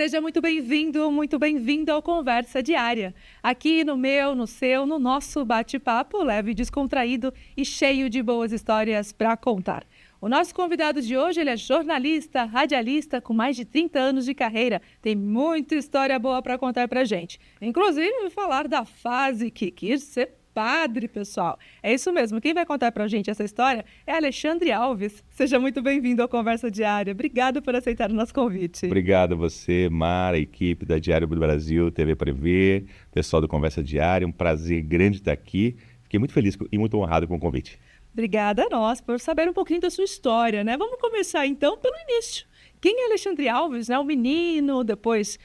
Seja muito bem-vindo ao Conversa Diária. Aqui no meu, no seu, no nosso bate-papo leve, descontraído e cheio de boas histórias para contar. O nosso convidado de hoje, ele é jornalista, radialista, com mais de 30 anos de carreira. Tem muita história boa para contar para gente. Inclusive, falar da fase que quis ser padre, pessoal. É isso mesmo. Quem vai contar para a gente essa história é Alexandre Alves. Seja muito bem-vindo ao Conversa Diária. Obrigado por aceitar o nosso convite. Obrigado a você, Mara, a equipe da Diário do Brasil, TV Prevê, pessoal do Conversa Diária. Um prazer grande estar aqui. Fiquei muito feliz e muito honrado com o convite. Obrigada a nós por saber um pouquinho da sua história, né? Vamos começar então pelo início. Quem é Alexandre Alves, né? O menino, depois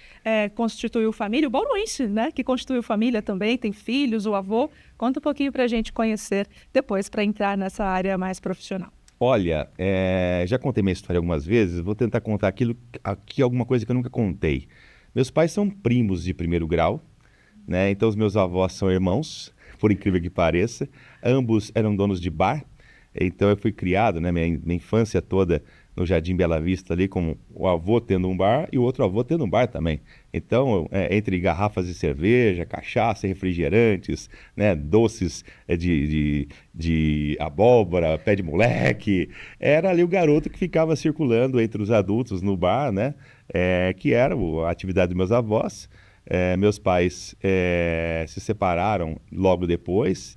constituiu família, o bauruense, né? Que constituiu família também, tem filhos, o avô. Conta um pouquinho para a gente conhecer depois para entrar nessa área mais profissional. Olha, já contei minha história algumas vezes, vou tentar contar aqui alguma coisa que eu nunca contei. Meus pais são primos de primeiro grau, né? Então os meus avós são irmãos, por incrível que pareça. Ambos eram donos de bar, então eu fui criado, né, minha infância toda no Jardim Bela Vista ali, com o avô tendo um bar e o outro avô tendo um bar também. Então, entre garrafas de cerveja, cachaça, refrigerantes, né, doces de abóbora, pé de moleque, era ali o garoto que ficava circulando entre os adultos no bar, né, que era a atividade dos meus avós. Meus pais se separaram logo depois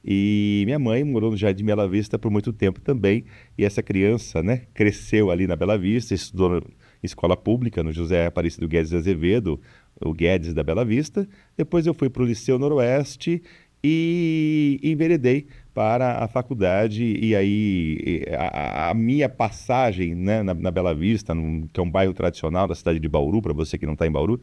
e minha mãe morou no Jardim Bela Vista por muito tempo também. E essa criança, né, cresceu ali na Bela Vista, estudou em escola pública no José Aparecido Guedes Azevedo, o Guedes da Bela Vista. Depois eu fui para o Liceu Noroeste e enveredei para a faculdade. E aí a minha passagem, né, na Bela Vista, que é um bairro tradicional da cidade de Bauru, para você que não está em Bauru,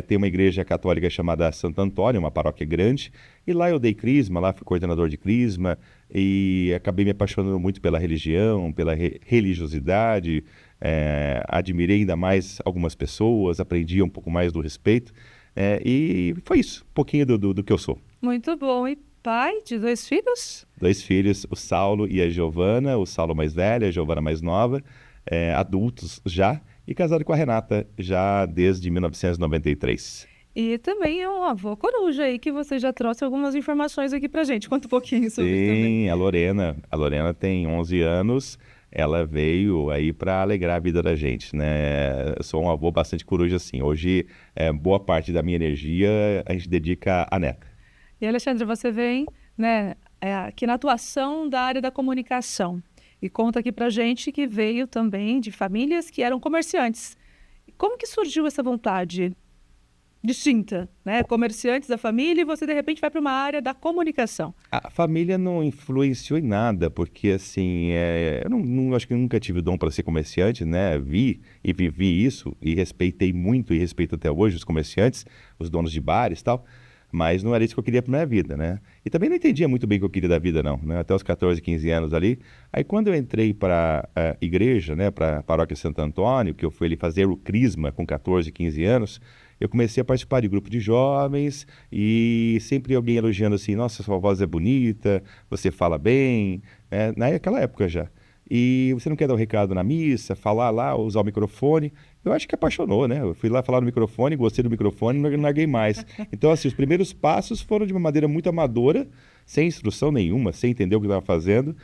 tem uma igreja católica chamada Santo Antônio, uma paróquia grande, e lá eu dei crisma, lá fui coordenador de crisma, e acabei me apaixonando muito pela religião, pela religiosidade, admirei ainda mais algumas pessoas, aprendi um pouco mais do respeito, e foi isso, um pouquinho do que eu sou. Muito bom. E pai de 2 filhos? 2 filhos, o Saulo e a Giovana, o Saulo mais velho, a Giovana mais nova, adultos já, e casado com a Renata já desde 1993. E também é um avô coruja aí, que você já trouxe algumas informações aqui pra gente. Conta um pouquinho sobre isso também. Sim, a Lorena tem 11 anos, ela veio aí para alegrar a vida da gente, né? Eu sou um avô bastante coruja, assim. Hoje, boa parte da minha energia a gente dedica à neta. E Alexandre, você vem, né, aqui na atuação da área da comunicação. E conta aqui pra gente que veio também de famílias que eram comerciantes. Como que surgiu essa vontade distinta, né? Comerciantes da família e você de repente vai para uma área da comunicação. A família não influenciou em nada, porque assim, eu acho que eu nunca tive o dom para ser comerciante, né? Vi e vivi isso e respeitei muito e respeito até hoje os comerciantes, os donos de bares e tal. Mas não era isso que eu queria para minha vida, né? E também não entendia muito bem o que eu queria da vida, não, né? Até os 14, 15 anos ali. Aí quando eu entrei para a igreja, né, para a paróquia Santo Antônio, que eu fui ali fazer o crisma com 14, 15 anos, eu comecei a participar de grupo de jovens e sempre alguém elogiando assim, nossa, sua voz é bonita, você fala bem, né? Naquela época já. E você não quer dar um recado na missa, falar lá, usar o microfone? Eu acho que apaixonou, né? Eu fui lá falar no microfone, gostei do microfone, não larguei mais. Então, assim, os primeiros passos foram de uma maneira muito amadora, sem instrução nenhuma, sem entender o que estava fazendo,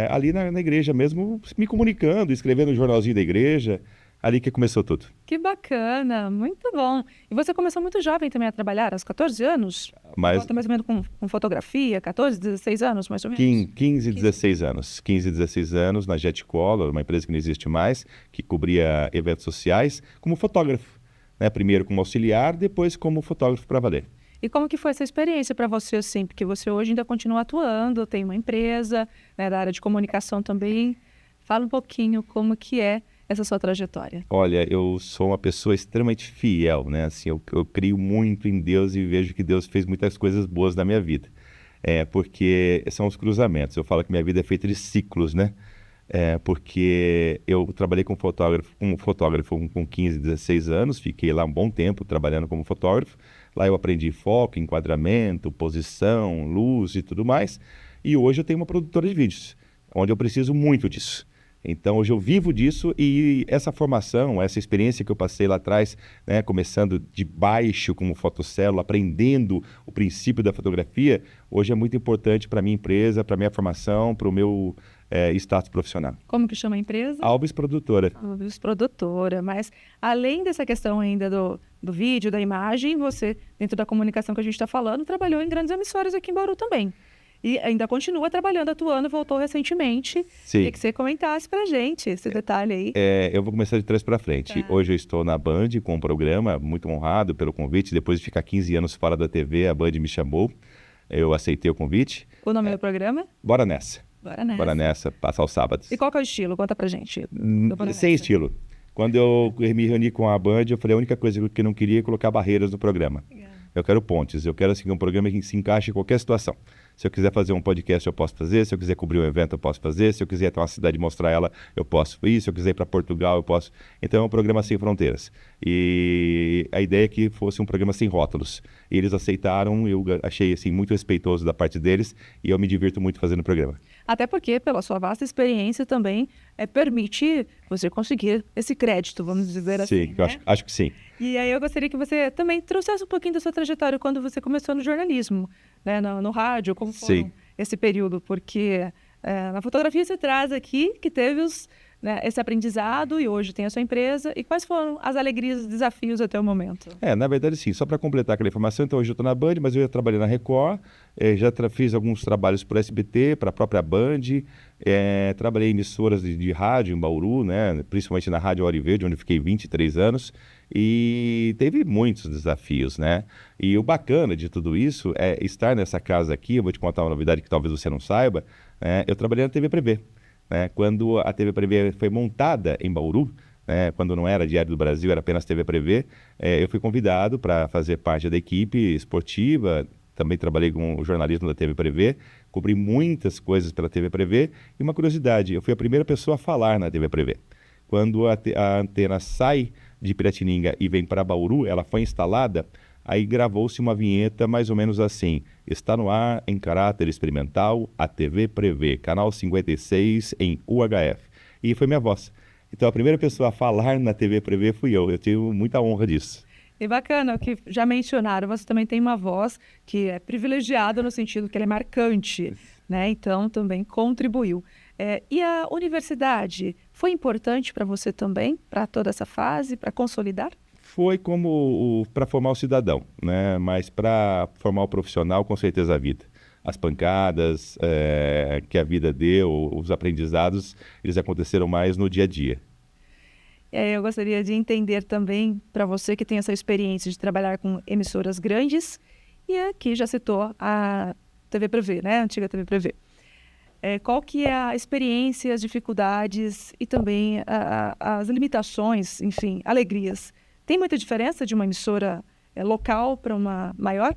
ali na igreja mesmo, me comunicando, escrevendo no jornalzinho da igreja, ali que começou tudo. Que bacana, muito bom. E você começou muito jovem também a trabalhar, aos 14 anos? Mas Volta mais ou menos com fotografia, 14, 16 anos, mais ou menos? 15, 16 anos. 15, 16 anos na Jetcolor, uma empresa que não existe mais, que cobria eventos sociais, como fotógrafo, né? Primeiro como auxiliar, depois como fotógrafo para valer. E como que foi essa experiência para você, assim? Porque você hoje ainda continua atuando, tem uma empresa, né, da área de comunicação também. Fala um pouquinho como que é essa sua trajetória. Olha, eu sou uma pessoa extremamente fiel, né? Assim, eu creio muito em Deus e vejo que Deus fez muitas coisas boas na minha vida. Porque são os cruzamentos. Eu falo que minha vida é feita de ciclos, né? Porque eu trabalhei como fotógrafo com 15, 16 anos, fiquei lá um bom tempo trabalhando como fotógrafo. Lá eu aprendi foco, enquadramento, posição, luz e tudo mais. E hoje eu tenho uma produtora de vídeos, onde eu preciso muito disso. Então, hoje eu vivo disso e essa formação, essa experiência que eu passei lá atrás, né, começando de baixo como fotocélula, aprendendo o princípio da fotografia, hoje é muito importante para a minha empresa, para a minha formação, para o meu status profissional. Como que chama a empresa? Alves Produtora. Alves Produtora. Mas além dessa questão ainda do vídeo, da imagem, você, dentro da comunicação que a gente está falando, trabalhou em grandes emissoras aqui em Bauru também. E ainda continua trabalhando, atuando, voltou recentemente. Sim. Queria que você comentasse pra gente esse detalhe aí. Eu vou começar de trás para frente. Tá. Hoje eu estou na Band com um programa, muito honrado pelo convite. Depois de ficar 15 anos fora da TV, a Band me chamou. Eu aceitei o convite. O nome do programa? Bora nessa. Bora nessa. Bora nessa, passar os sábados. E qual que é o estilo? Conta pra gente. Sem estilo. Quando eu me reuni com a Band, eu falei, a única coisa que eu não queria é colocar barreiras no programa. Eu quero pontes, eu quero assim, um programa que se encaixe em qualquer situação. Se eu quiser fazer um podcast, eu posso fazer. Se eu quiser cobrir um evento, eu posso fazer. Se eu quiser ter uma cidade e mostrar ela, eu posso ir. Se eu quiser ir para Portugal, eu posso. Então é um programa sem fronteiras. E a ideia é que fosse um programa sem rótulos. E eles aceitaram, eu achei assim, muito respeitoso da parte deles e eu me divirto muito fazendo o programa. Até porque, pela sua vasta experiência também, permite você conseguir esse crédito, vamos dizer assim. Sim, eu acho que sim. E aí eu gostaria que você também trouxesse um pouquinho da sua trajetória quando você começou no jornalismo, né, no rádio, como foi esse período, porque na fotografia você traz aqui que teve esse aprendizado e hoje tem a sua empresa. E quais foram as alegrias e desafios até o momento? Na verdade, sim. Só para completar aquela informação, então hoje eu estou na Band, mas eu já trabalhei na Record, já fiz alguns trabalhos para o SBT, para a própria Band, trabalhei em emissoras de rádio em Bauru, né, principalmente na Rádio Ouro Verde, onde eu fiquei 23 anos, e teve muitos desafios, né? E o bacana de tudo isso é estar nessa casa aqui. Eu vou te contar uma novidade que talvez você não saiba, eu trabalhei na TV Prevê. Quando a TV Prevê foi montada em Bauru, quando não era Diário do Brasil, era apenas TV Prevê, eu fui convidado para fazer parte da equipe esportiva. Também trabalhei com o jornalismo da TV Prevê, cobri muitas coisas pela TV Prevê. E uma curiosidade, eu fui a primeira pessoa a falar na TV Prevê. Quando a antena sai de Piratininga e vem para Bauru, ela foi instalada, aí gravou-se uma vinheta mais ou menos assim: está no ar, em caráter experimental, a TV Prevê, canal 56 em UHF. E foi minha voz. Então a primeira pessoa a falar na TV Prevê fui eu. Eu tenho muita honra disso. E bacana, o que já mencionaram, você também tem uma voz que é privilegiada no sentido que ela é marcante, né? Então também contribuiu. E a universidade foi importante para você também, para toda essa fase, para consolidar? Foi como para formar o cidadão, né? Mas para formar o profissional, com certeza a vida. As pancadas que a vida deu, os aprendizados, eles aconteceram mais no dia a dia. Eu gostaria de entender também, para você que tem essa experiência de trabalhar com emissoras grandes, e aqui já citou a TV Prevê, né? A antiga TV Prevê. Qual que é a experiência, as dificuldades e também as limitações, enfim, alegrias? Tem muita diferença de uma emissora local para uma maior?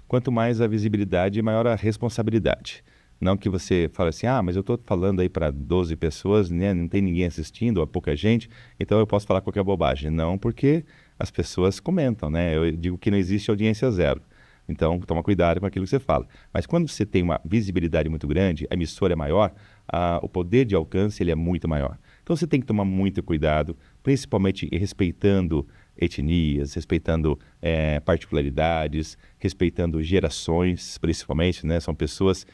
Quanto mais a visibilidade, maior a responsabilidade. Não que você fale assim, mas eu estou falando aí para 12 pessoas, né? Não tem ninguém assistindo, ou pouca gente, então eu posso falar qualquer bobagem. Não, porque as pessoas comentam, né? Eu digo que não existe audiência zero. Então, toma cuidado com aquilo que você fala. Mas quando você tem uma visibilidade muito grande, a emissora é maior, o poder de alcance ele é muito maior. Então, você tem que tomar muito cuidado, principalmente respeitando etnias, respeitando particularidades, respeitando gerações, principalmente, né? São pessoas...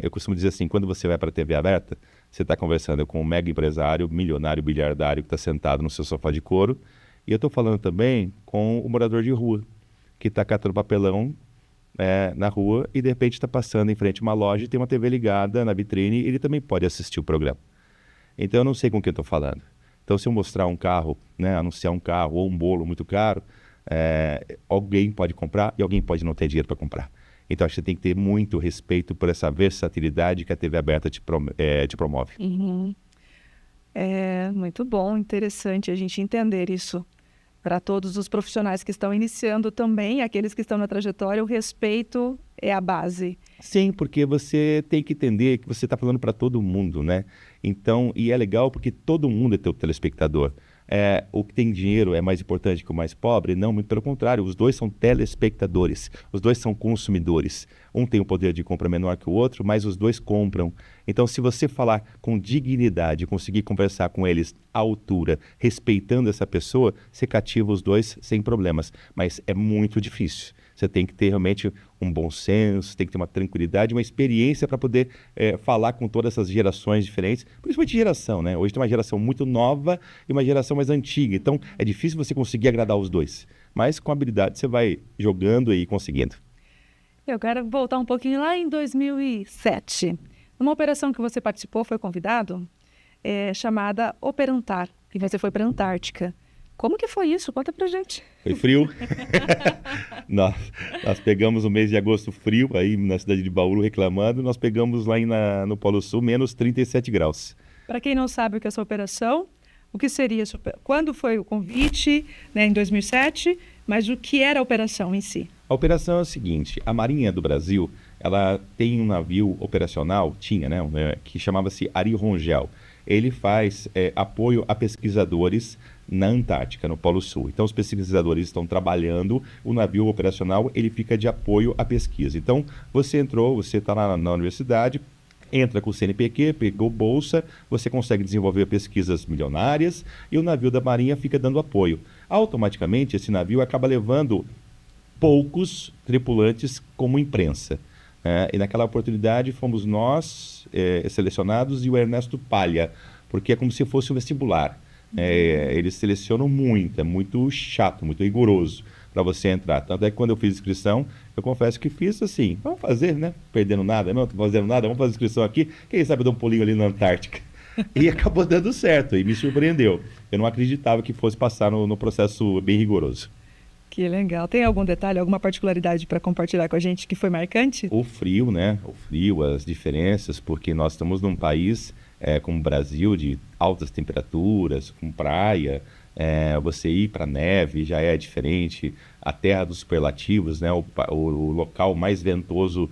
eu costumo dizer assim, quando você vai para a TV aberta, você está conversando com um mega empresário, milionário, bilhardário, que está sentado no seu sofá de couro, e eu estou falando também com o morador de rua, que está catando papelão na rua e de repente está passando em frente a uma loja e tem uma TV ligada na vitrine e ele também pode assistir o programa. Então eu não sei com quem eu estou falando. Então se eu mostrar um carro, né, anunciar um carro ou um bolo muito caro, alguém pode comprar e alguém pode não ter dinheiro para comprar. Então acho que você tem que ter muito respeito por essa versatilidade que a TV aberta te promove. Uhum. Muito bom, interessante a gente entender isso. Para todos os profissionais que estão iniciando também, aqueles que estão na trajetória, o respeito é a base. Sim, porque você tem que entender que você está falando para todo mundo, né? Então, e é legal porque todo mundo é teu telespectador. o que tem dinheiro é mais importante que o mais pobre? Não, muito pelo contrário, os dois são telespectadores, os dois são consumidores. Um tem um poder de compra menor que o outro, mas os dois compram. Então, se você falar com dignidade, conseguir conversar com eles à altura, respeitando essa pessoa, você cativa os dois sem problemas. Mas é muito difícil. Você tem que ter realmente um bom senso, tem que ter uma tranquilidade, uma experiência para poder falar com todas essas gerações diferentes, principalmente geração, né? Hoje tem uma geração muito nova e uma geração mais antiga, então é difícil você conseguir agradar os dois, mas com habilidade você vai jogando e conseguindo. Eu quero voltar um pouquinho lá em 2007. Numa operação que você participou, foi convidado, chamada Operantar, e você foi para a Antártica. Como que foi isso? Conta pra gente. Foi frio. nós pegamos o mês de agosto frio, aí na cidade de Bauru reclamando, nós pegamos lá no Polo Sul menos 37 graus. Para quem não sabe o que é essa operação, o que seria essa quando foi o convite, né, em 2007, mas o que era a operação em si? A operação é o seguinte, a Marinha do Brasil, ela tem um navio operacional, tinha, né, que chamava-se Ari Rongel. Ele faz apoio a pesquisadores na Antártica, no Polo Sul. Então, os pesquisadores estão trabalhando, o navio operacional ele fica de apoio à pesquisa. Então, você está lá na universidade, entra com o CNPq, pegou bolsa, você consegue desenvolver pesquisas milionárias e o navio da Marinha fica dando apoio. Automaticamente, esse navio acaba levando poucos tripulantes como imprensa. E naquela oportunidade fomos nós selecionados e o Ernesto Palha, porque é como se fosse um vestibular. Eles selecionam muito, é muito chato, muito rigoroso para você entrar. Tanto é que quando eu fiz inscrição, eu confesso que fiz assim, vamos fazer, né? Perdendo nada, não estou fazendo nada, vamos fazer inscrição aqui, quem sabe eu dou um pulinho ali na Antártica. E acabou dando certo, e me surpreendeu. Eu não acreditava que fosse passar no processo bem rigoroso. Que legal. Tem algum detalhe, alguma particularidade para compartilhar com a gente que foi marcante? O frio, né? O frio, as diferenças, porque nós estamos num país como o Brasil, de altas temperaturas, com praia, você ir para a neve já é diferente, a terra dos superlativos, né? O local mais ventoso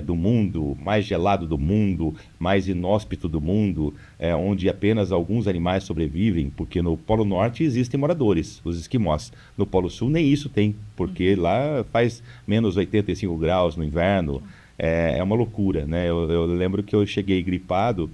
do mundo, mais gelado do mundo, mais inóspito do mundo, onde apenas alguns animais sobrevivem, porque no Polo Norte existem moradores, os esquimós. No Polo Sul nem isso tem, porque lá faz menos 85 graus no inverno, é uma loucura, né? Eu lembro que eu cheguei gripado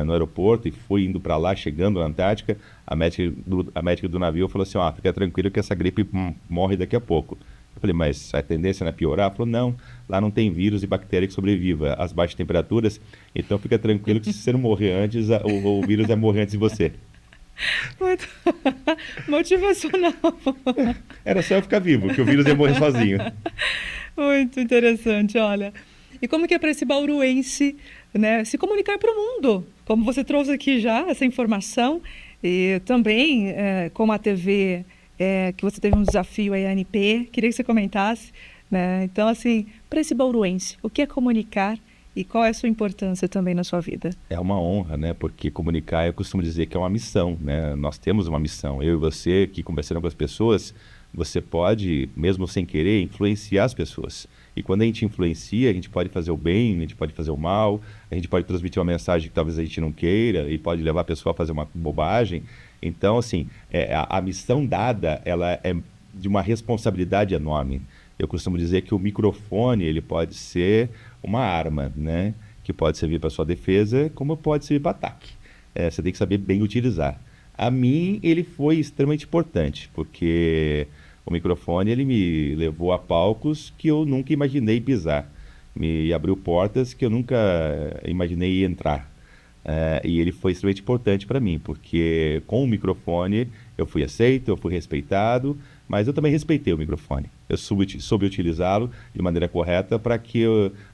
no aeroporto e fui indo para lá, chegando na Antártica, a médica do navio falou assim, fica tranquilo que essa gripe morre daqui a pouco. Eu falei, mas a tendência não é piorar? Ela falou, não, lá não tem vírus e bactéria que sobreviva às baixas temperaturas, então fica tranquilo que se você não morrer antes, o vírus vai morrer antes de você. Muito motivacional. Era só eu ficar vivo, que o vírus ia morrer sozinho. Muito interessante, olha. E como que é para esse bauruense, né, se comunicar para o mundo? Como você trouxe aqui já essa informação, e também com a TV, que você teve um desafio aí, a ANP, queria que você comentasse, né? Então, assim, para esse bauruense, o que é comunicar e qual é a sua importância também na sua vida? É uma honra, né? Porque comunicar, eu costumo dizer que é uma missão, né? Nós temos uma missão. Eu e você, que conversando com as pessoas, você pode, mesmo sem querer, influenciar as pessoas. E quando a gente influencia, a gente pode fazer o bem, a gente pode fazer o mal, a gente pode transmitir uma mensagem que talvez a gente não queira e pode levar a pessoa a fazer uma bobagem. Então, assim, a missão dada, ela é de uma responsabilidade enorme. Eu costumo dizer que o microfone, ele pode ser uma arma, né? Que pode servir para sua defesa, como pode servir para ataque. Você tem que saber bem utilizar. A mim, ele foi extremamente importante, porque o microfone ele me levou a palcos que eu nunca imaginei pisar. Me abriu portas que eu nunca imaginei entrar. E ele foi extremamente importante para mim, porque com o microfone eu fui aceito, eu fui respeitado, mas eu também respeitei o microfone. Eu soube utilizá-lo de maneira correta para que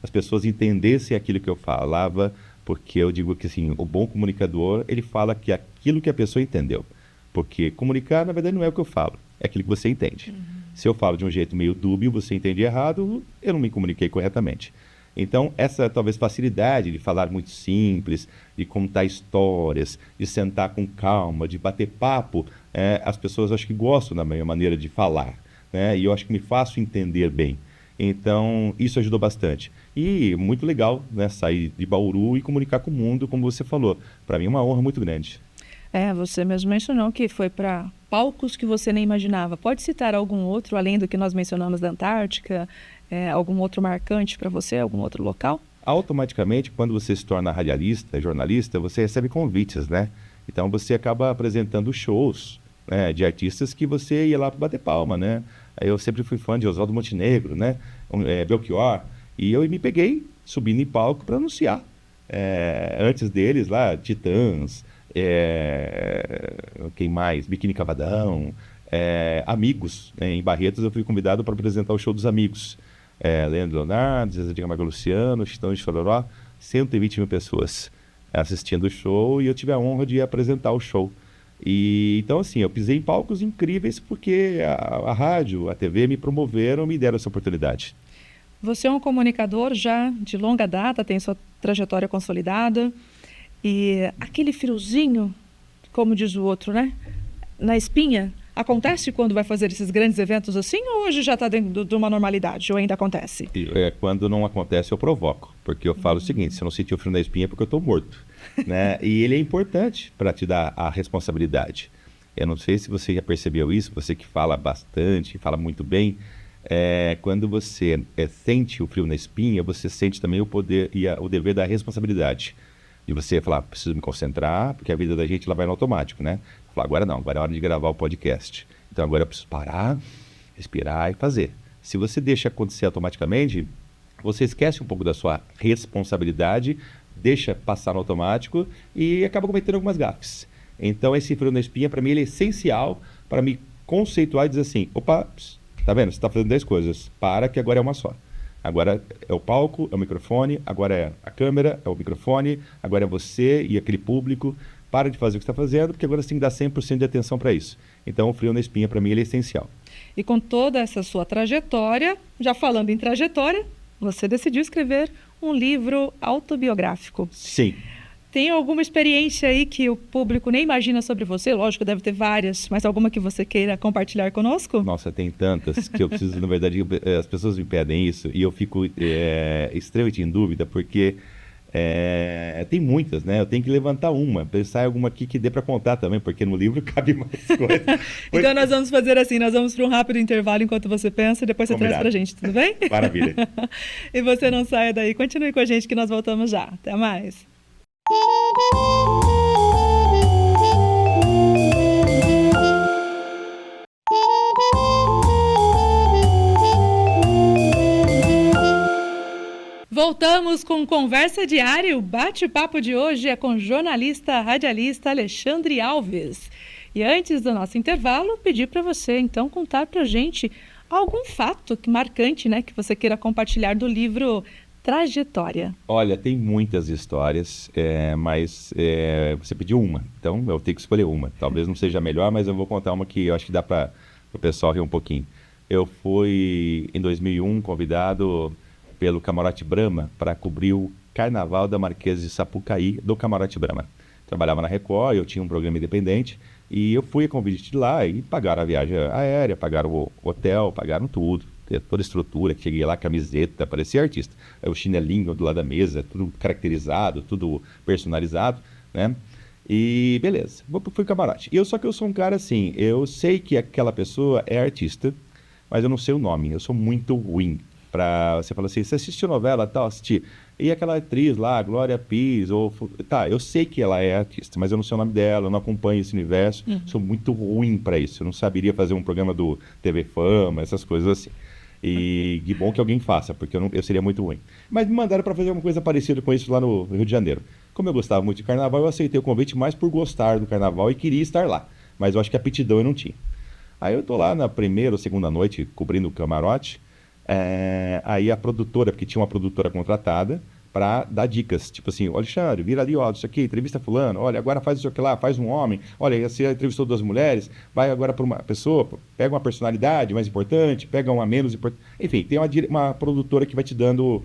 as pessoas entendessem aquilo que eu falava, porque eu digo que assim, o bom comunicador, ele fala que aquilo que a pessoa entendeu. Porque comunicar, na verdade, não é o que eu falo, é aquilo que você entende. Se eu falo de um jeito meio dúbio, você entende errado, eu não me comuniquei corretamente. Então, essa talvez facilidade de falar muito simples, de contar histórias, de sentar com calma, de bater papo, as pessoas acho que gostam da minha maneira de falar, né? E eu acho que me faço entender bem. Então, isso ajudou bastante. E muito legal, né, sair de Bauru e comunicar com o mundo, como você falou. Para mim é uma honra muito grande. Você mesmo mencionou que foi para palcos que você nem imaginava. Pode citar algum outro, além do que nós mencionamos da Antártica, algum outro marcante para você, algum outro local? Automaticamente, quando você se torna radialista, jornalista, você recebe convites, né? Então você acaba apresentando shows, né, de artistas que você ia lá para bater palma, né? Aí eu sempre fui fã de Oswaldo Montenegro, né? Belchior. E eu me peguei subindo em palco para anunciar. Antes deles lá, Titãs, quem mais? Biquíni Cavadão, Amigos, né? Em Barretos eu fui convidado para apresentar o show dos Amigos. Leandro Leonardo, Zezé de Camargo Luciano, Chitão de Chororó, 120 mil pessoas assistindo o show e eu tive a honra de apresentar o show. E então assim, eu pisei em palcos incríveis porque a rádio, a TV me promoveram, me deram essa oportunidade. Você é um comunicador já de longa data, tem sua trajetória consolidada e aquele friozinho, como diz o outro, né? Na espinha, acontece quando vai fazer esses grandes eventos assim ou hoje já está dentro de uma normalidade ou ainda acontece? Quando não acontece eu provoco, porque eu falo o seguinte, se eu não sentir o frio na espinha é porque eu estou morto, né? E ele é importante para te dar a responsabilidade. Eu não sei se você já percebeu isso, você que fala bastante, fala muito bem, quando você sente o frio na espinha, você sente também o poder e o dever da responsabilidade. De você falar, preciso me concentrar, porque a vida da gente ela vai no automático, né? Falar, agora não, agora é hora de gravar o podcast. Então agora eu preciso parar, respirar e fazer. Se você deixa acontecer automaticamente, você esquece um pouco da sua responsabilidade, deixa passar no automático e acaba cometendo algumas gafes. Então esse frio na espinha, para mim, ele é essencial para me conceituar e dizer assim, opa, tá vendo? Você está fazendo 10 coisas, para que agora é uma só. Agora é o palco, é o microfone, agora é a câmera, é o microfone, agora é você e aquele público. Para de fazer o que você está fazendo, porque agora você tem que dar 100% de atenção para isso. Então o frio na espinha, para mim, ele é essencial. E com toda essa sua trajetória, já falando em trajetória, você decidiu escrever um livro autobiográfico. Sim. Tem alguma experiência aí que o público nem imagina sobre você? Lógico, deve ter várias, mas alguma que você queira compartilhar conosco? Nossa, tem tantas que eu preciso, na verdade, as pessoas me pedem isso e eu fico extremamente em dúvida, porque tem muitas, né? Eu tenho que levantar uma, pensar em alguma aqui que dê para contar também, porque no livro cabe mais coisa. Então nós vamos fazer assim, nós vamos para um rápido intervalo enquanto você pensa e depois você traz pra gente, tudo bem? Maravilha. E você não saia daí, continue com a gente que nós voltamos já. Até mais. Voltamos com Conversa Diária. O bate-papo de hoje é com o jornalista radialista Alexandre Alves. E antes do nosso intervalo, pedi para você, então, contar para a gente algum fato marcante, né, que você queira compartilhar do livro Trajetória. Olha, tem muitas histórias, mas você pediu uma, então eu tenho que escolher uma. Talvez não seja a melhor, mas eu vou contar uma que eu acho que dá para o pessoal rir um pouquinho. Eu fui, em 2001, convidado pelo Camarote Brahma para cobrir o Carnaval da Marquesa de Sapucaí do Camarote Brahma. Trabalhava na Record, eu tinha um programa independente e eu fui a convite de lá e pagaram a viagem aérea, pagaram o hotel, pagaram tudo, toda a estrutura. Cheguei lá, camiseta, parecia artista. O chinelinho do lado da mesa, tudo caracterizado, tudo personalizado, né? E beleza, fui camarote. Só que eu sou um cara assim, eu sei que aquela pessoa é artista, mas eu não sei o nome, eu sou muito ruim. Você fala assim, você assistiu novela, tal, assisti. E aquela atriz lá, Glória Pires, eu sei que ela é artista, mas eu não sei o nome dela, eu não acompanho esse universo, sou muito ruim para isso, eu não saberia fazer um programa do TV Fama, essas coisas assim. E que bom que alguém faça, porque eu seria muito ruim. Mas me mandaram para fazer uma coisa parecida com isso lá no Rio de Janeiro. Como eu gostava muito de carnaval, eu aceitei o convite mais por gostar do carnaval e queria estar lá. Mas eu acho que aptidão eu não tinha. Aí eu tô lá na primeira ou segunda noite, cobrindo o camarote. Aí a produtora, porque tinha uma produtora contratada para dar dicas, tipo assim, Alexandre, vira ali, ó, isso aqui, entrevista fulano, olha, agora faz isso aqui lá, faz um homem, olha, você entrevistou 2 mulheres, vai agora para uma pessoa, pega uma personalidade mais importante, pega uma menos importante, enfim, tem uma produtora que vai te dando,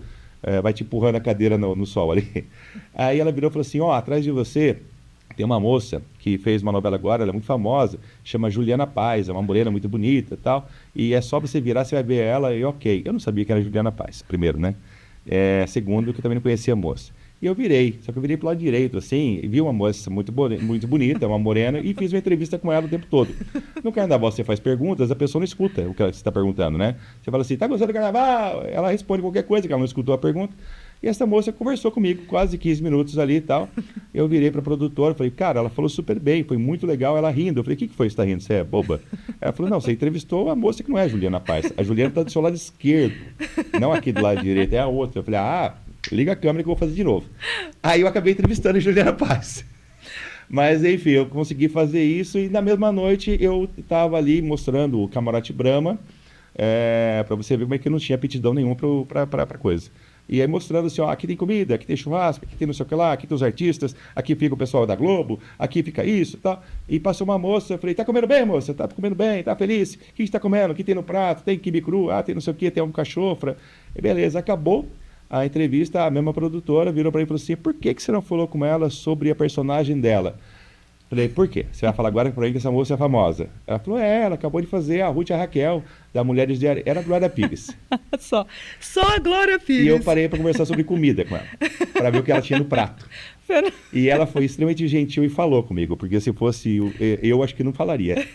vai te empurrando a cadeira no sol ali. Aí ela virou e falou assim, ó, atrás de você tem uma moça que fez uma novela agora, ela é muito famosa, chama Juliana Paz, é uma morena muito bonita e tal, e é só você virar, você vai ver ela e ok. Eu não sabia que era Juliana Paz, primeiro, né? Segundo, que eu também não conhecia a moça. E E eu virei, só que eu virei pro lado direito, assim, e vi uma moça muito bonita, uma morena, e fiz uma entrevista com ela o tempo todo. No carnaval você faz perguntas, a pessoa não escuta o que você está perguntando, né? Você fala assim, tá gostando do carnaval? Ela responde qualquer coisa, que ela não escutou a pergunta. E essa moça conversou comigo quase 15 minutos ali e tal. Eu virei para a produtora, falei, cara, ela falou super bem, foi muito legal, ela rindo. Eu falei, o que foi você está rindo? Você é boba? Ela falou, não, você entrevistou a moça que não é a Juliana Paz. A Juliana está do seu lado esquerdo, não aqui do lado direito, é a outra. Eu falei, liga a câmera que eu vou fazer de novo. Aí eu acabei entrevistando a Juliana Paz. Mas, enfim, eu consegui fazer isso e na mesma noite eu estava ali mostrando o Camarote Brahma, para você ver como é que eu não tinha aptidão nenhuma para coisa. E aí mostrando assim, ó, aqui tem comida, aqui tem churrasco, aqui tem não sei o que lá, aqui tem os artistas, aqui fica o pessoal da Globo, aqui fica isso e tal. E passou uma moça, eu falei, tá comendo bem, moça? Tá comendo bem, tá feliz? O que você tá comendo? O que tem no prato? Tem quibe cru? Tem não sei o que, tem um cachofra. E beleza, acabou a entrevista, a mesma produtora virou para mim e falou assim, por que você não falou com ela sobre a personagem dela? Falei, por quê? Você vai falar agora para mim que essa moça é famosa? Ela falou, ela acabou de fazer a Ruth e a Raquel, da Mulheres de Areia. Era a Glória Pires. Só a Glória Pires. E eu parei para conversar sobre comida com ela, para ver o que ela tinha no prato. E ela foi extremamente gentil e falou comigo, porque se fosse eu acho que não falaria.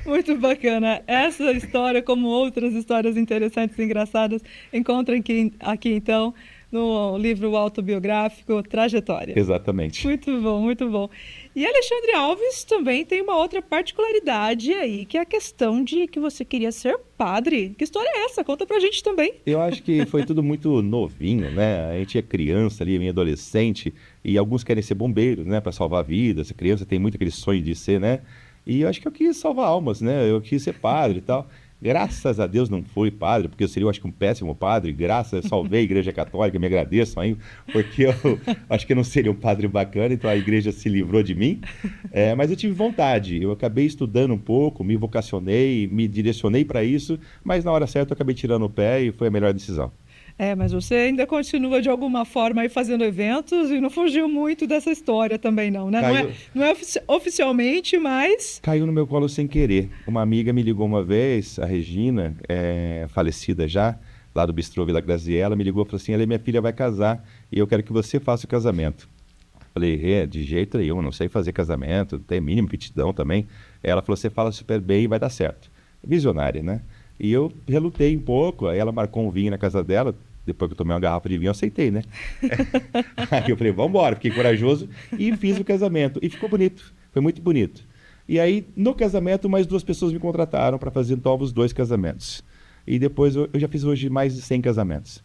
Muito bacana. Essa história, como outras histórias interessantes e engraçadas, encontra aqui então, no livro autobiográfico Trajetória. Exatamente. Muito bom, muito bom. E Alexandre Alves também tem uma outra particularidade aí, que é a questão de que você queria ser padre. Que história é essa? Conta pra gente também. Eu acho que foi tudo muito novinho, né? A gente é criança ali, meio adolescente, e alguns querem ser bombeiros, né? Para salvar vidas. A criança tem muito aquele sonho de ser, né? E eu acho que eu quis salvar almas, né? Eu quis ser padre e tal. Graças a Deus não fui padre, porque eu seria, eu acho que um péssimo padre. Graças, salvei a Igreja Católica, me agradeço aí, porque eu acho que eu não seria um padre bacana, então a igreja se livrou de mim. Mas eu tive vontade, eu acabei estudando um pouco, me vocacionei, me direcionei para isso, mas na hora certa eu acabei tirando o pé e foi a melhor decisão. Mas você ainda continua de alguma forma aí fazendo eventos e não fugiu muito dessa história também não, né? Não é oficialmente, mas... Caiu no meu colo sem querer. Uma amiga me ligou uma vez, a Regina, falecida já, lá do Bistrô Vila Graziella, me ligou e falou assim, minha filha vai casar e eu quero que você faça o casamento. Falei, de jeito nenhum, não sei fazer casamento, não tenho mínima aptidão também. Ela falou, você fala super bem e vai dar certo. Visionária, né? E eu relutei um pouco, aí ela marcou um vinho na casa dela, depois que eu tomei uma garrafa de vinho, eu aceitei, né? Aí eu falei, vamos embora, fiquei corajoso e fiz o casamento. E ficou bonito, foi muito bonito. E aí, no casamento, mais 2 pessoas me contrataram para fazer novos 2 casamentos. E depois eu já fiz hoje mais de 100 casamentos.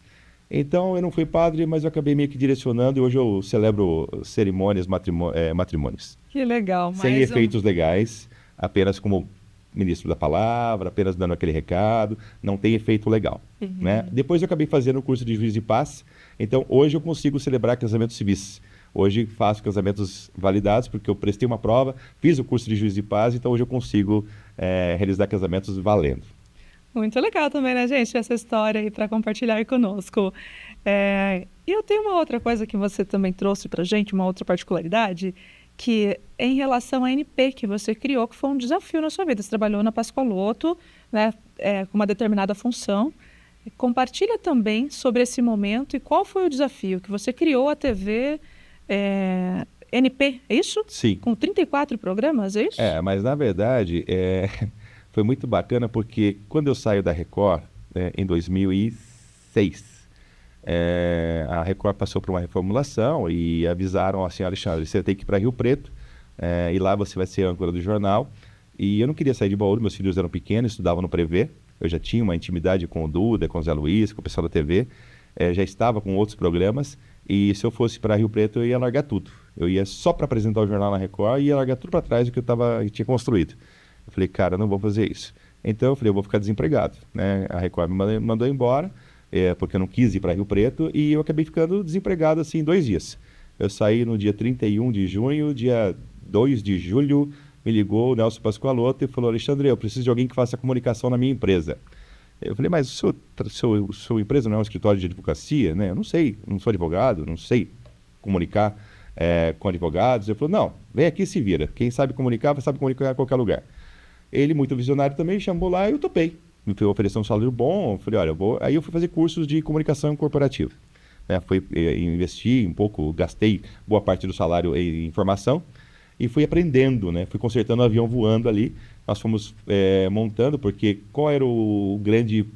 Então, eu não fui padre, mas eu acabei meio que direcionando e hoje eu celebro cerimônias, matrimônios. Que legal. Sem efeitos legais, apenas como ministro da palavra, apenas dando aquele recado, não tem efeito legal. Né? Depois eu acabei fazendo o curso de juiz de paz, então hoje eu consigo celebrar casamentos civis. Hoje faço casamentos validados, porque eu prestei uma prova, fiz o curso de juiz de paz, então hoje eu consigo realizar casamentos valendo. Muito legal também, né, gente, essa história aí para compartilhar conosco. E eu tenho uma outra coisa que você também trouxe para a gente, uma outra particularidade, que em relação à NP que você criou, que foi um desafio na sua vida. Você trabalhou na Pascoaloto, né, com uma determinada função. Compartilha também sobre esse momento e qual foi o desafio que você criou a TV NP, é isso? Sim. Com 34 programas, é isso? Mas na verdade foi muito bacana porque quando eu saio da Record, em 2006, a Record passou por uma reformulação e avisaram assim, Alexandre, você tem que ir para Rio Preto e lá você vai ser âncora do jornal. E eu não queria sair de Bauru, meus filhos eram pequenos, estudavam no Prevê, eu já tinha uma intimidade com o Duda, com o Zé Luiz, com o pessoal da TV, já estava com outros programas e se eu fosse para Rio Preto eu ia largar tudo. Eu ia só para apresentar o jornal na Record e ia largar tudo para trás do que eu tinha construído. Eu falei, cara, não vou fazer isso. Então eu falei, eu vou ficar desempregado. Né? A Record me mandou embora, porque eu não quis ir para Rio Preto, e eu acabei ficando desempregado assim em 2 dias. Eu saí no dia 31 de junho, dia 2 de julho, me ligou o Nelson Pascoaloto e falou, Alexandre, eu preciso de alguém que faça comunicação na minha empresa. Eu falei, mas sua empresa não é um escritório de advocacia, né? Eu não sei, não sou advogado, não sei comunicar com advogados. Ele falou, não, vem aqui e se vira. Quem sabe comunicar, sabe comunicar em qualquer lugar. Ele, muito visionário também, chamou lá e eu topei. Me ofereceu um salário bom, eu falei, olha, aí eu fui fazer cursos de comunicação corporativa. né? Investi um pouco, gastei boa parte do salário em formação e fui aprendendo, né? Fui consertando o avião voando ali. Nós fomos montando, porque qual era o grande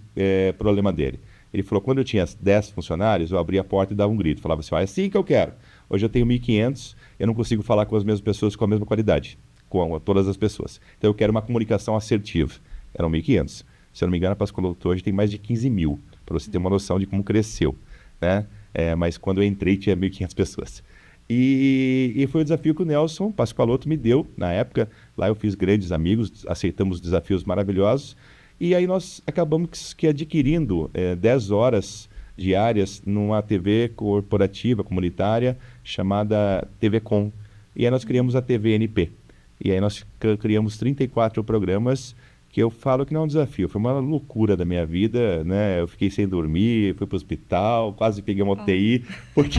problema dele? Ele falou, quando eu tinha 10 funcionários, eu abria a porta e dava um grito. Falava assim, é assim que eu quero. Hoje eu tenho 1.500, eu não consigo falar com as mesmas pessoas com a mesma qualidade, com todas as pessoas. Então eu quero uma comunicação assertiva. Eram 1.500. Se eu não me engano, a Pascoaloto hoje tem mais de 15 mil, para você ter uma noção de como cresceu, né? Mas quando eu entrei tinha 1.500 pessoas. E foi o desafio que o Nelson Pascoaloto me deu na época. Lá eu fiz grandes amigos, aceitamos desafios maravilhosos. E aí nós acabamos adquirindo 10 horas diárias numa TV corporativa, comunitária, chamada TV Com. E aí nós criamos a TVNP. E aí nós criamos 34 programas, que eu falo que não é um desafio, foi uma loucura da minha vida, né? Eu fiquei sem dormir, fui para o hospital, quase peguei uma UTI, porque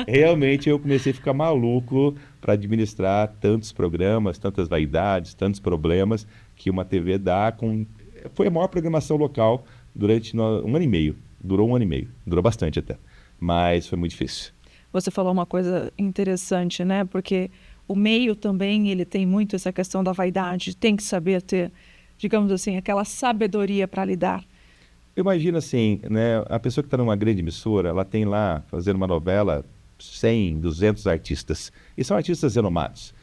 realmente eu comecei a ficar maluco para administrar tantos programas, tantas vaidades, tantos problemas que uma TV dá com... Foi a maior programação local durante um ano e meio, durou um ano e meio, durou bastante até, mas foi muito difícil. Você falou uma coisa interessante, né? Porque o meio também, ele tem muito essa questão da vaidade, tem que saber ter, digamos assim, aquela sabedoria para lidar. Eu imagino assim, né? A pessoa que está numa grande emissora, ela tem lá, fazendo uma novela, 100, 200 artistas, e são artistas renomados.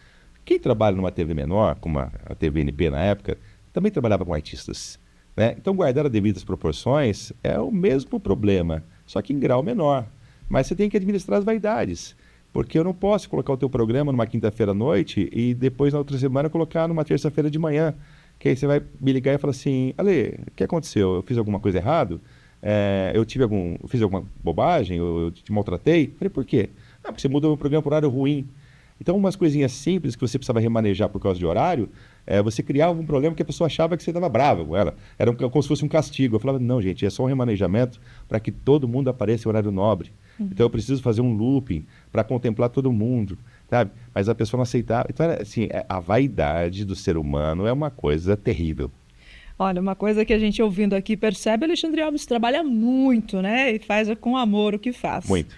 Quem trabalha numa TV menor, como a TVNP na época, também trabalhava com artistas, né? Então, guardar as devidas proporções é o mesmo problema, só que em grau menor. Mas você tem que administrar as vaidades. Porque eu não posso colocar o teu programa numa quinta-feira à noite e depois na outra semana colocar numa terça-feira de manhã. Que aí você vai me ligar e falar assim, Ale, o que aconteceu? Eu fiz alguma coisa errado? Eu fiz alguma bobagem? Eu te maltratei? Falei, por quê? Ah, porque você mudou o meu programa por horário ruim. Então, umas coisinhas simples que você precisava remanejar por causa de horário, você criava um problema que a pessoa achava que você estava brava com ela. Era como se fosse um castigo. Eu falava, não, gente, é só um remanejamento para que todo mundo apareça em horário nobre. Então eu preciso fazer um looping para contemplar todo mundo, sabe? Mas a pessoa não aceitava. Então, assim, a vaidade do ser humano é uma coisa terrível. Olha, uma coisa que a gente ouvindo aqui percebe, Alexandre Alves trabalha muito, né? E faz com amor o que faz. Muito.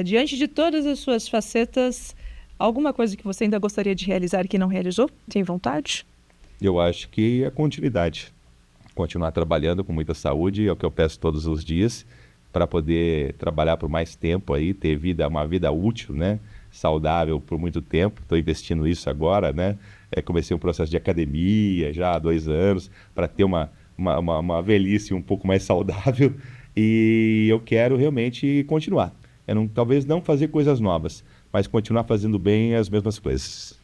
Diante de todas as suas facetas, alguma coisa que você ainda gostaria de realizar que não realizou? Tem vontade? Eu acho que a continuidade. Continuar trabalhando com muita saúde é o que eu peço todos os dias, para poder trabalhar por mais tempo aí, ter uma vida útil, né? Saudável por muito tempo. Estou investindo nisso agora, né? Comecei um processo de academia já há 2 anos, para ter uma velhice um pouco mais saudável. E eu quero realmente continuar. Talvez não fazer coisas novas, mas continuar fazendo bem as mesmas coisas.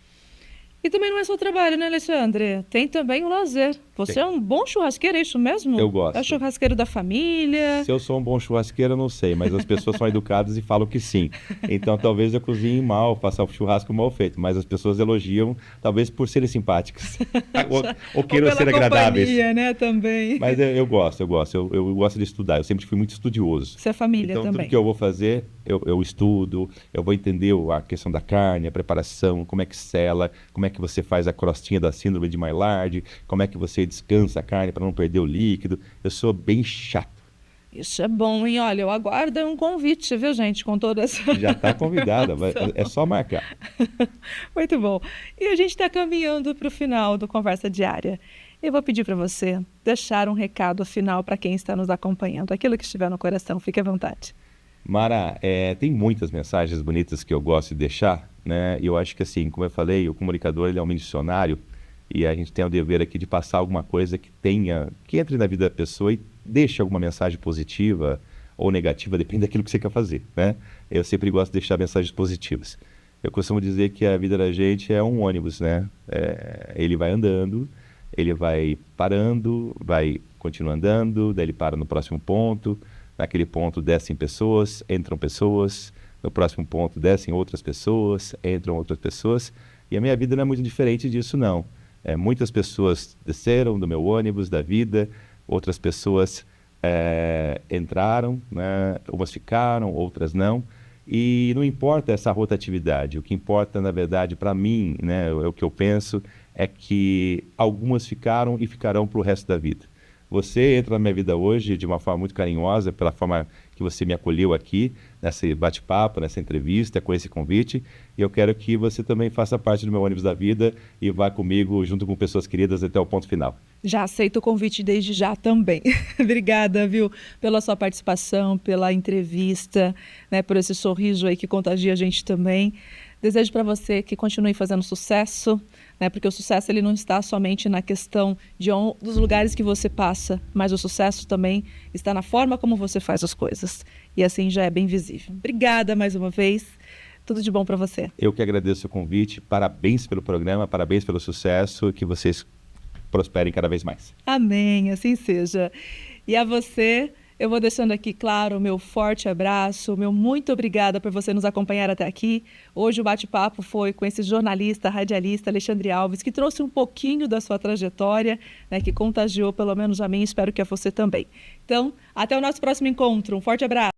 E também não é só trabalho, né, Alexandre? Tem também o lazer. Você é um bom churrasqueiro, é isso mesmo? Eu gosto. É o churrasqueiro da família? Se eu sou um bom churrasqueiro, eu não sei, mas as pessoas são educadas e falam que sim. Então, talvez eu cozinhe mal, faça o churrasco mal feito, mas as pessoas elogiam, talvez por serem simpáticas. ou queiram ser agradáveis. Né, também. Mas eu gosto. Eu gosto de estudar, eu sempre fui muito estudioso. Você é família então, também. Então, tudo que eu vou fazer, eu estudo, eu vou entender a questão da carne, a preparação, como é que sela, como é que você faz a crostinha da síndrome de Maillard, como é que você descansa a carne para não perder o líquido. Eu sou bem chato. Isso é bom, hein? Olha, eu aguardo um convite, viu, gente, com toda essa... Já está convidada, é só marcar. Muito bom. E a gente está caminhando para o final do Conversa Diária. Eu vou pedir para você deixar um recado final para quem está nos acompanhando. Aquilo que estiver no coração, fique à vontade. Mara, tem muitas mensagens bonitas que eu gosto de deixar, né? E eu acho que, assim, como eu falei, o comunicador ele é um missionário e a gente tem o dever aqui de passar alguma coisa que entre na vida da pessoa e deixe alguma mensagem positiva ou negativa, depende daquilo que você quer fazer, né? Eu sempre gosto de deixar mensagens positivas. Eu costumo dizer que a vida da gente é um ônibus, né? Ele vai andando, ele vai parando, vai continuar andando, daí ele para no próximo ponto. Naquele ponto descem pessoas, entram pessoas. No próximo ponto descem outras pessoas, entram outras pessoas. E a minha vida não é muito diferente disso, não. Muitas pessoas desceram do meu ônibus, da vida. Outras pessoas entraram, né? Umas ficaram, outras não. E não importa essa rotatividade. O que importa, na verdade, para mim, né, o que eu penso, é que algumas ficaram e ficarão para o resto da vida. Você entra na minha vida hoje de uma forma muito carinhosa, pela forma que você me acolheu aqui, nesse bate-papo, nessa entrevista, com esse convite. E eu quero que você também faça parte do meu ônibus da vida e vá comigo, junto com pessoas queridas, até o ponto final. Já aceito o convite desde já também. Obrigada, viu, pela sua participação, pela entrevista, né, por esse sorriso aí que contagia a gente também. Desejo para você que continue fazendo sucesso, né, porque o sucesso ele não está somente na questão dos lugares que você passa, mas o sucesso também está na forma como você faz as coisas. E assim já é bem visível. Obrigada mais uma vez. Tudo de bom para você. Eu que agradeço o convite. Parabéns pelo programa, parabéns pelo sucesso, que vocês prosperem cada vez mais. Amém, assim seja. E a você, eu vou deixando aqui, claro, o meu forte abraço, meu muito obrigada por você nos acompanhar até aqui. Hoje o bate-papo foi com esse jornalista, radialista Alexandre Alves, que trouxe um pouquinho da sua trajetória, né, que contagiou pelo menos a mim, espero que a você também. Então, até o nosso próximo encontro. Um forte abraço.